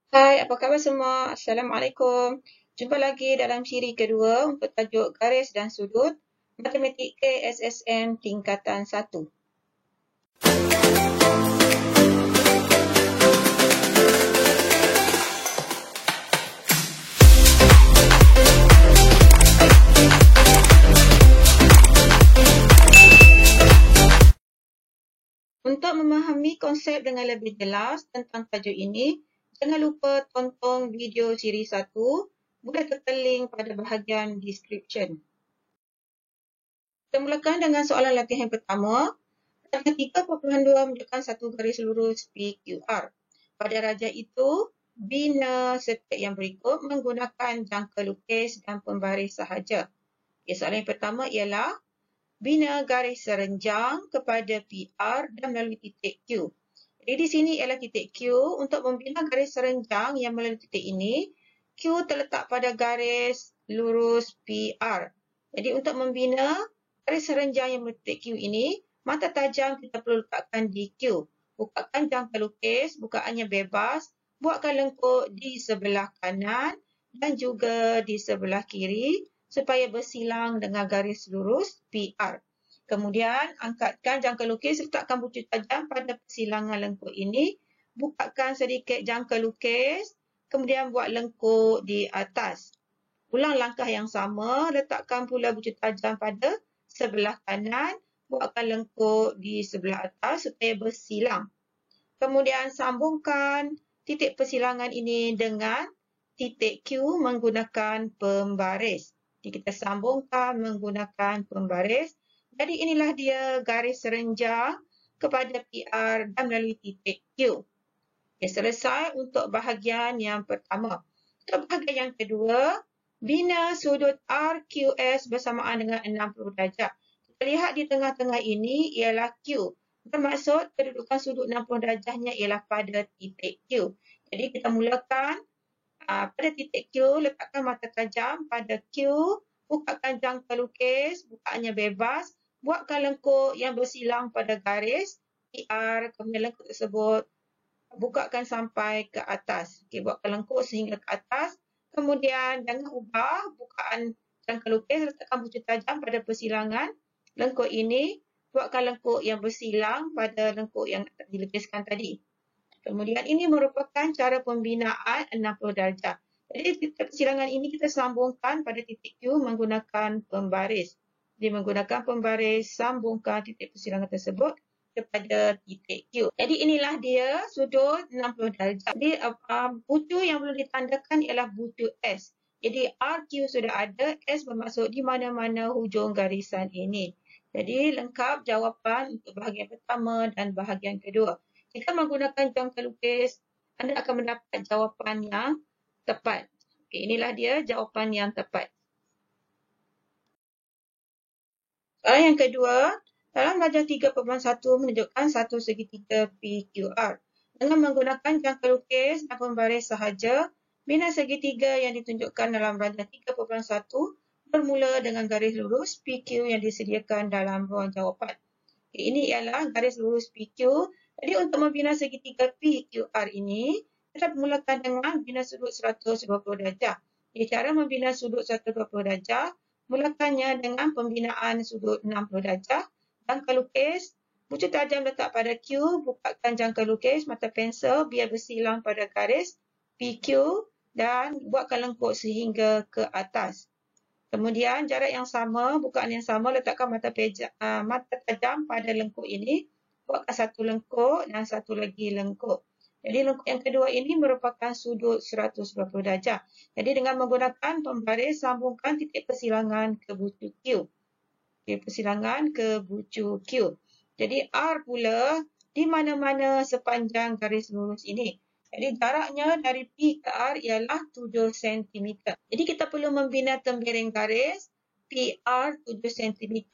Hai, apa khabar semua? Assalamualaikum. Jumpa lagi dalam siri kedua untuk tajuk garis dan sudut Matematik KSSM tingkatan 1. Untuk memahami konsep dengan lebih jelas tentang tajuk ini, jangan lupa tonton video siri 1, boleh tekan link pada bahagian description. Kita mulakan dengan soalan latihan yang pertama. Tanggal 3.2 menunjukkan satu garis lurus PQR. Pada rajah itu, bina step yang berikut menggunakan jangka lukis dan pembaris sahaja. Okay, soalan yang pertama ialah bina garis serenjang kepada PR dan melalui titik Q. Jadi di sini ialah titik Q. Untuk membina garis serenjang yang melalui titik ini, Q terletak pada garis lurus PR. Jadi untuk membina garis serenjang yang melalui titik Q ini, mata tajam kita perlu letakkan di Q. Bukakan jangka lukis, bukaannya bebas, buatkan lengkuk di sebelah kanan dan juga di sebelah kiri supaya bersilang dengan garis lurus PR. Kemudian, angkatkan jangka lukis, letakkan bucu tajam pada persilangan lengkuk ini. Bukakan sedikit jangka lukis, kemudian buat lengkuk di atas. Ulang langkah yang sama, letakkan pula bucu tajam pada sebelah kanan, buatkan lengkuk di sebelah atas supaya bersilang. Kemudian sambungkan titik persilangan ini dengan titik Q menggunakan pembaris. Jadi kita sambungkan menggunakan pembaris. Jadi inilah dia garis serenjang kepada PR dan melalui titik Q. Okay, selesai untuk bahagian yang pertama. Untuk bahagian yang kedua, bina sudut RQS bersamaan dengan 60 darjah. Kita lihat di tengah-tengah ini ialah Q. Bermaksud kedudukan sudut 60 darjahnya ialah pada titik Q. Jadi kita mulakan pada titik Q, letakkan mata tajam pada Q, bukakan jangka lukis, bukaannya bebas, buatkan lengkuk yang bersilang pada garis PR, kemudian lengkuk tersebut bukakan sampai ke atas. Okey, buatkan lengkuk sehingga ke atas. Kemudian jangan ubah bukaan jangka lukis, letakkan bucu tajam pada persilangan lengkuk ini. Buatkan lengkuk yang bersilang pada lengkuk yang dilukiskan tadi. Kemudian ini merupakan cara pembinaan 60 darjah. Jadi persilangan ini kita sambungkan pada titik Q menggunakan pembaris. Jadi menggunakan pembaris, sambungkan titik persilangan tersebut kepada titik Q. Jadi inilah dia sudut 60 darjah. Jadi bucu yang perlu ditandakan ialah bucu S. Jadi RQ sudah ada, S bermaksud di mana-mana hujung garisan ini. Jadi lengkap jawapan untuk bahagian pertama dan bahagian kedua. Jika menggunakan jangka lukis, anda akan mendapat jawapan yang tepat. Okay, inilah dia jawapan yang tepat. Soalan yang kedua, dalam rajah 3.1 menunjukkan satu segitiga PQR. Dengan menggunakan jangka lukis dan pembaris sahaja, bina segitiga yang ditunjukkan dalam rajah 3.1 bermula dengan garis lurus PQ yang disediakan dalam ruang jawapan. Okay, ini ialah garis lurus PQ. Jadi untuk membina segitiga PQR ini, kita mulakan dengan bina sudut 120 darjah. Jadi cara membina sudut 120 darjah, mulakannya dengan pembinaan sudut 60 darjah. Jangka lukis, bucu tajam letak pada Q, bukakan jangka lukis, mata pensel biar bersilang pada garis PQ dan buatkan lengkuk sehingga ke atas. Kemudian jarak yang sama, bukaan yang sama, letakkan mata tajam pada lengkuk ini. Buatkan satu lengkuk dan satu lagi lengkuk. Jadi lengkuk yang kedua ini merupakan sudut 120 darjah. Jadi dengan menggunakan pembaris, sambungkan titik persilangan ke bucu Q. Persilangan ke bucu Q. Jadi R pula di mana-mana sepanjang garis lurus ini. Jadi jaraknya dari P ke R ialah 7 cm. Jadi kita perlu membina tembiring garis PR 7 cm.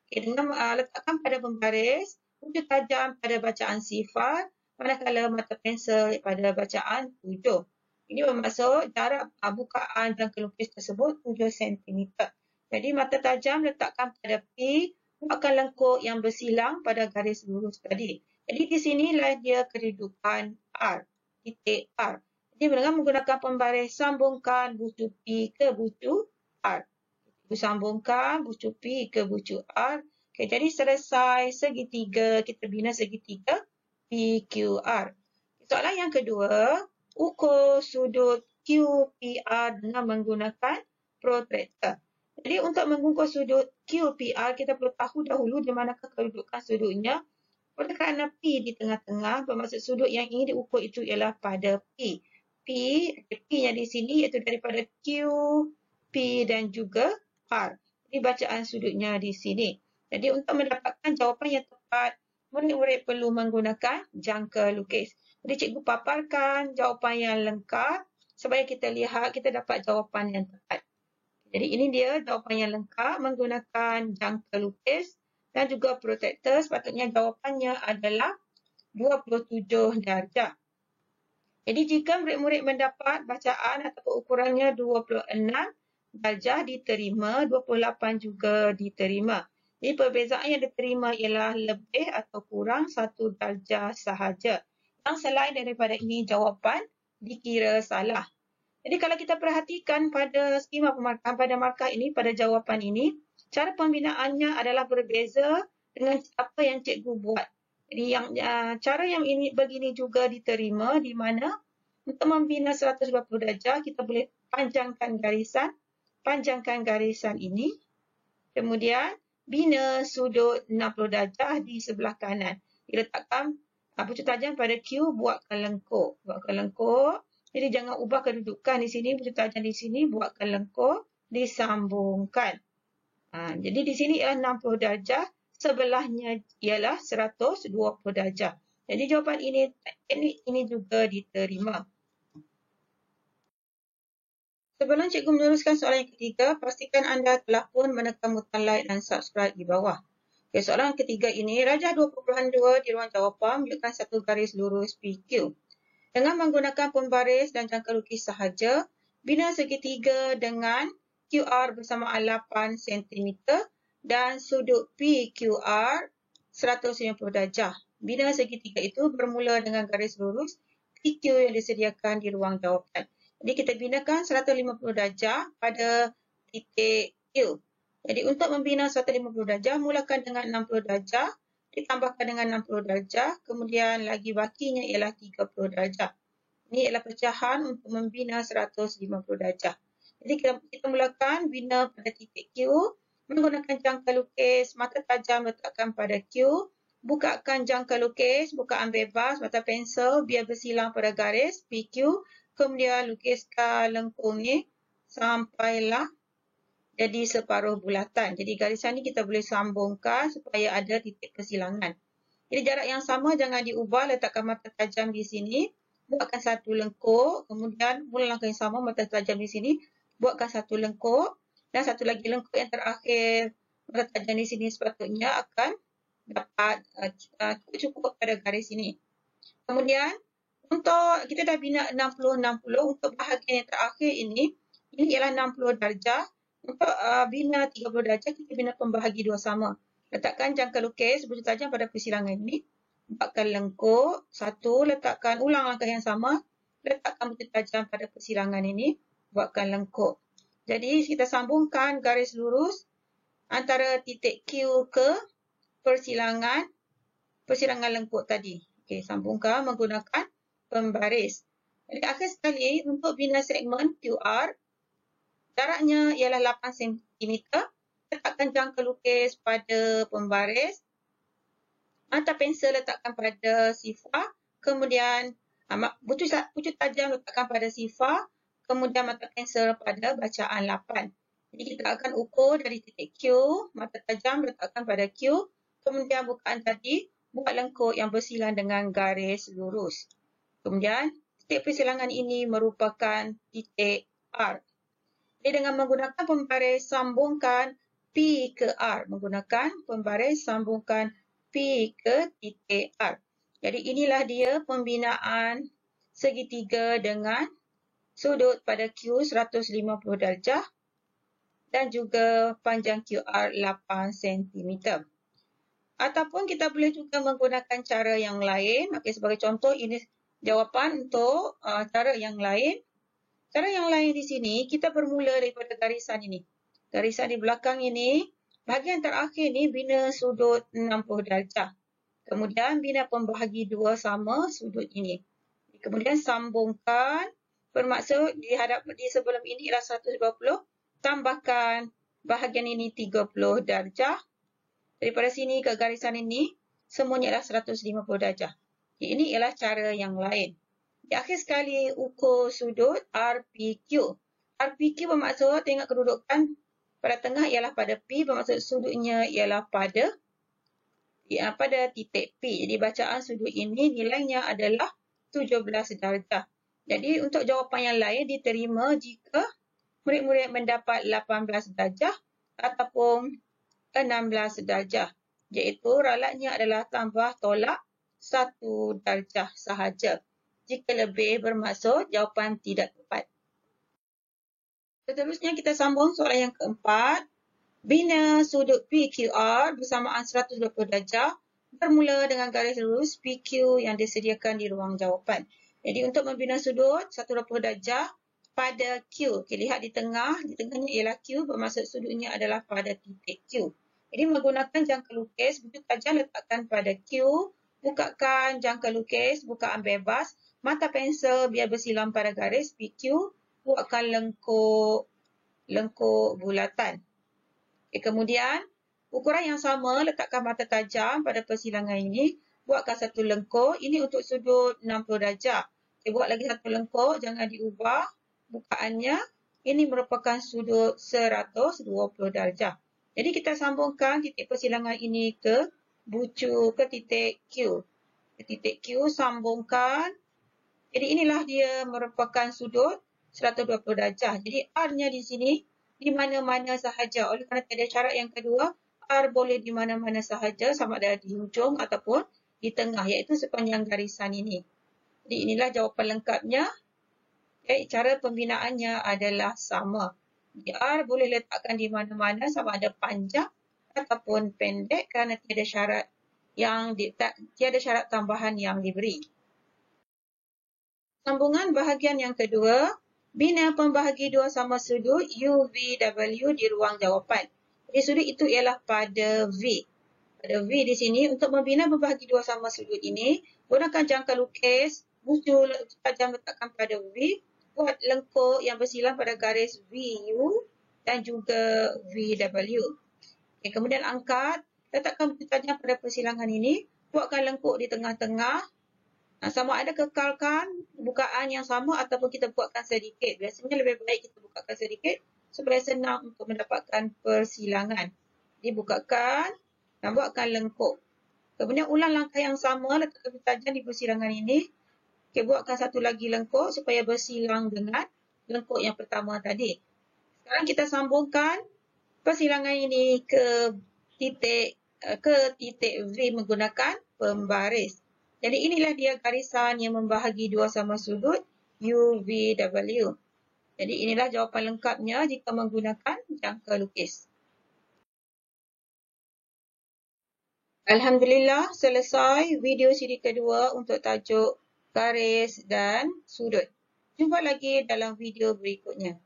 Dengan letakkan pada pembaris, bucu tajam pada bacaan sifar, manakala mata pensel pada bacaan 7. Ini bermaksud jarak bukaan jangka lukis tersebut 7 cm. Jadi mata tajam letakkan pada P, buatkan lengkuk yang bersilang pada garis lurus tadi. Jadi di sinilah dia kedudukan R, titik R. Jadi dengan menggunakan pembaris, sambungkan bucu P ke bucu R. Sambungkan bucu P ke bucu R. Okay, jadi selesai segitiga, kita bina segitiga PQR. Soalan yang kedua, ukur sudut QPR dengan menggunakan protractor. Jadi untuk mengukur sudut QPR, kita perlu tahu dahulu di manakah kedudukan sudutnya. Oleh kerana P di tengah-tengah, bermaksud sudut yang ingin diukur itu ialah pada P. P-nya di sini iaitu daripada Q, P dan juga R. Ini bacaan sudutnya di sini. Jadi untuk mendapatkan jawapan yang tepat, murid-murid perlu menggunakan jangka lukis. Jadi cikgu paparkan jawapan yang lengkap supaya kita lihat kita dapat jawapan yang tepat. Jadi ini dia jawapan yang lengkap menggunakan jangka lukis dan juga protractor. Sepatutnya jawapannya adalah 27 darjah. Jadi jika murid-murid mendapat bacaan atau ukurannya 26 darjah diterima, 28 juga diterima. Jadi perbezaan yang diterima ialah lebih atau kurang 1 darjah sahaja. Yang selain daripada ini jawapan dikira salah. Jadi kalau kita perhatikan pada skema pemarkahan pada markah ini, pada jawapan ini, cara pembinaannya adalah berbeza dengan apa yang cikgu buat. Jadi cara yang ini begini juga diterima, di mana untuk membina 120 darjah kita boleh panjangkan garisan ini. Kemudian bina sudut 60 darjah di sebelah kanan. Diletakkan pucuk tajam pada Q, buatkan lengkuk. Jadi jangan ubah kedudukan di sini, pucuk tajam di sini, buatkan lengkuk, disambungkan. Jadi di sini ialah 60 darjah, sebelahnya ialah 120 darjah. Jadi jawapan ini juga diterima. Sebelum cikgu meneruskan soalan yang ketiga, pastikan anda telah pun menekan butang like dan subscribe di bawah. Okay, soalan ketiga ini, Rajah 2.2 di ruang jawapan menunjukkan satu garis lurus PQ. Dengan menggunakan pembaris dan jangka lukis sahaja, bina segitiga dengan QR bersamaan 8 cm dan sudut PQR 150 darjah. Bina segitiga itu bermula dengan garis lurus PQ yang disediakan di ruang jawapan. Jadi kita binakan 150 darjah pada titik Q. Jadi untuk membina 150 darjah, mulakan dengan 60 darjah, ditambahkan dengan 60 darjah, kemudian lagi bakinya ialah 30 darjah. Ini ialah pecahan untuk membina 150 darjah. Jadi kita mulakan bina pada titik Q, menggunakan jangka lukis, mata tajam letakkan pada Q, bukakan jangka lukis, bukaan bebas, mata pensel biar bersilang pada garis PQ, kemudian lukiskan lengkung ni sampailah jadi separuh bulatan. Jadi garisan ni kita boleh sambungkan supaya ada titik persilangan. Jadi jarak yang sama jangan diubah, letakkan mata tajam di sini, buatkan satu lengkuk, kemudian mula langkah yang sama, mata tajam di sini, buatkan satu lengkuk, dan satu lagi lengkuk yang terakhir, mata tajam di sini sepatutnya akan dapat cukup pada garis ini. Kemudian, untuk kita dah bina 60-60, untuk bahagian yang terakhir ini ialah 60 darjah. Untuk bina 30 darjah, kita bina pembahagi dua sama. Letakkan jangka lukis pucuk tajam pada persilangan ini. Buatkan lengkuk. Satu, letakkan ulang langkah yang sama. Letakkan pucuk tajam pada persilangan ini. Buatkan lengkuk. Jadi kita sambungkan garis lurus antara titik Q ke persilangan lengkuk tadi. Okey, sambungkan menggunakan pembaris. Jadi akhir sekali untuk bina segmen QR, jaraknya ialah 8 cm. Letakkan jangka lukis pada pembaris. Mata pensel letakkan pada sifar. Kemudian pucuk tajam letakkan pada sifar. Kemudian mata pensel pada bacaan 8. Jadi kita akan ukur dari titik Q. Mata tajam letakkan pada Q. Kemudian bukaan tadi buat lengkuk yang bersilang dengan garis lurus. Kemudian titik persilangan ini merupakan titik R. Jadi dengan menggunakan pembaris sambungkan P ke R. Menggunakan pembaris sambungkan P ke titik R. Jadi inilah dia pembinaan segitiga dengan sudut pada Q 150 darjah dan juga panjang QR 8 cm. Ataupun kita boleh juga menggunakan cara yang lain. Okey, sebagai contoh, ini jawapan untuk cara yang lain. Cara yang lain di sini, kita bermula daripada garisan ini. Garisan di belakang ini, bahagian terakhir ni bina sudut 60 darjah. Kemudian bina pembahagi dua sama sudut ini. Kemudian sambungkan, bermaksud di sebelum ini ialah 120, tambahkan bahagian ini 30 darjah. Daripada sini ke garisan ini, semuanya adalah 150 darjah. Ini ialah cara yang lain. Di akhir sekali, ukur sudut RPQ. RPQ bermaksud, tengok kedudukan pada tengah ialah pada P, bermaksud sudutnya ialah pada titik P. Jadi bacaan sudut ini nilainya adalah 17 darjah. Jadi untuk jawapan yang lain diterima jika murid-murid mendapat 18 darjah ataupun 16 darjah. Iaitu ralatnya adalah tambah tolak 1 darjah sahaja. Jika lebih bermaksud jawapan tidak tepat. Seterusnya kita sambung soalan yang keempat. Bina sudut PQR bersamaan 120 darjah bermula dengan garis lurus PQ yang disediakan di ruang jawapan. Jadi untuk membina sudut 120 darjah pada Q. Okay, lihat di tengahnya ialah Q, bermaksud sudutnya adalah pada titik Q. Jadi menggunakan jangka lukis, bujuk tajam letakkan pada Q, bukakan jangka lukis, bukaan bebas, mata pensel biar bersilang pada garis PQ, buatkan lengkuk bulatan. Okay, kemudian, ukuran yang sama, letakkan mata tajam pada persilangan ini, buatkan satu lengkuk, ini untuk sudut 60 darjah. Okay, buat lagi satu lengkuk, jangan diubah bukaannya, ini merupakan sudut 120 darjah. Jadi kita sambungkan titik persilangan ini ke titik Q. Ke titik Q, sambungkan. Jadi inilah dia merupakan sudut 120 darjah. Jadi R-nya di sini di mana-mana sahaja. Oleh kerana tiada syarat yang kedua, R boleh di mana-mana sahaja sama ada di hujung ataupun di tengah, iaitu sepanjang garisan ini. Jadi inilah jawapan lengkapnya. Okay, cara pembinaannya adalah sama. Jadi R boleh letakkan di mana-mana sama ada panjang ataupun pendek kerana tiada syarat tambahan yang diberi. Sambungan bahagian yang kedua, bina pembahagi dua sama sudut UVW di ruang jawapan. Jadi sudut itu ialah pada V. Pada V di sini, untuk membina pembahagi dua sama sudut ini, gunakan jangka lukis, bujuk tajam letakkan pada V, buat lengkuk yang bersilang pada garis VU dan juga VW. Okay, kemudian angkat, letakkan bujuk tajam pada persilangan ini, buatkan lengkuk di tengah-tengah. Sama ada kekalkan bukaan yang sama ataupun kita buatkan sedikit. Biasanya lebih baik kita bukakan sedikit supaya senang untuk mendapatkan persilangan. Jadi bukakan dan buatkan lengkuk. Kemudian ulang langkah yang sama, letakkan tajam di persilangan ini. Okay, buatkan satu lagi lengkuk supaya bersilang dengan lengkuk yang pertama tadi. Sekarang kita sambungkan persilangan ini ke titik V menggunakan pembaris. Jadi inilah dia garisan yang membahagi dua sama sudut UVW. Jadi inilah jawapan lengkapnya jika menggunakan jangka lukis. Alhamdulillah, selesai video siri kedua untuk tajuk garis dan sudut. Jumpa lagi dalam video berikutnya.